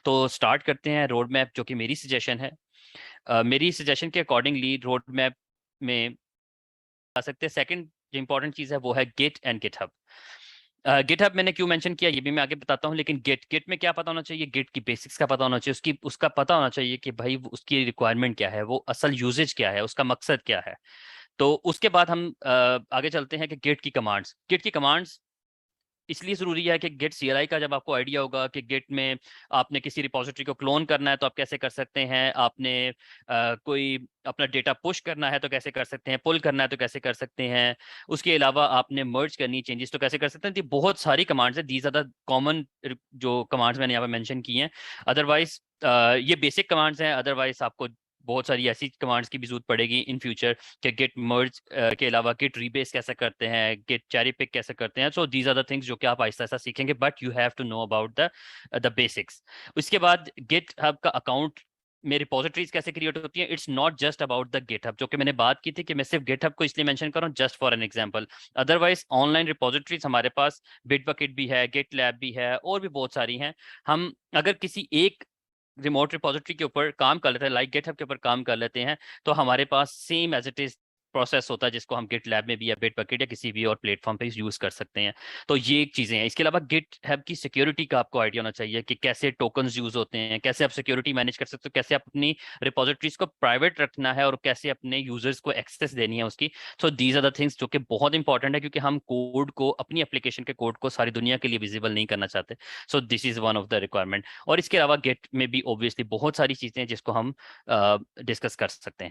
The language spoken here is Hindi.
तो स्टार्ट करते हैं रोड मैप, जो कि मेरी सजेशन है। मेरी सजेशन के अकॉर्डिंगली रोड मैप में आ सकते हैं। सेकंड जो इंपॉर्टेंट चीज़ है वो है गिट एंड गिटहब। गिटहब मैंने क्यों मेंशन किया ये भी मैं आगे बताता हूँ, लेकिन गिट गिट में क्या पता होना चाहिए, गिट की बेसिक्स का पता होना चाहिए, उसकी उसका पता होना चाहिए कि भाई उसकी रिक्वायरमेंट क्या है, वो असल यूजेज क्या है, उसका मकसद क्या है। तो उसके बाद हम आगे चलते हैं कि गिट की कमांड्स इसलिए जरूरी है कि गिट सीएलआई का जब आपको आइडिया होगा कि गिट में आपने किसी रिपोजिटरी को क्लोन करना है तो आप कैसे कर सकते हैं, आपने कोई अपना डेटा पुश करना है तो कैसे कर सकते हैं, पुल करना है तो कैसे कर सकते हैं, उसके अलावा आपने मर्ज करनी चेंजेस तो कैसे कर सकते हैं। तो बहुत सारी कमांड्स है, दीज आर द कॉमन जो कमांड्स मैंने यहाँ पे मेंशन की हैं। अदरवाइज ये बेसिक कमांड्स हैं, अदरवाइज आपको बहुत सारी ऐसी कमांड्स की भी जरूरत पड़ेगी इन फ्यूचर कि गेट मर्ज के अलावा गेट रीबेस कैसे करते हैं, गेट चेरी पिक कैसे करते हैं। So these are the things जो कि आप आहिस्ता आहिस्ता सीखेंगे, but you have to know about the basics. उसके बाद गिट हब का अकाउंट में रिपोजिटरीज कैसे क्रिएट होती है। It's not just about the GitHub, जो कि मैंने बात की थी कि मैं सिर्फ गिट हब को इसलिए मेंशन कर रहा हूँ just for an example. Otherwise online repositories हमारे पास बिटबकेट भी है, गिट लैब भी है, और भी बहुत सारी हैं। हम अगर किसी एक रिमोट रिपोजिटरी के ऊपर काम कर लेते हैं, लाइक गिटहब के ऊपर काम कर लेते हैं, तो हमारे पास same as it is process होता है जिसको हम गिट लैब में भी या बिटबकेट या किसी भी और प्लेटफॉर्म पे यूज कर सकते हैं। तो ये एक चीजें हैं। इसके अलावा गिट हब की सिक्योरिटी का आपको आइडिया होना चाहिए कि कैसे टोकन्स यूज होते हैं, कैसे आप सिक्योरिटी मैनेज कर सकते हो, कैसे आप अपनी रिपोजिटरीज को प्राइवेट रखना है और कैसे अपने यूजर्स को एक्सेस देनी है उसकी। So these are the things जो कि बहुत इंपॉर्टेंट है, क्योंकि हम कोड को, अपनी एप्लीकेशन के कोड को सारी दुनिया के लिए विजिबल नहीं करना चाहते। So this is one of the requirement. और इसके अलावा गेट में भी ऑब्वियसली बहुत सारी चीजें हैं जिसको हम डिस्कस कर सकते हैं।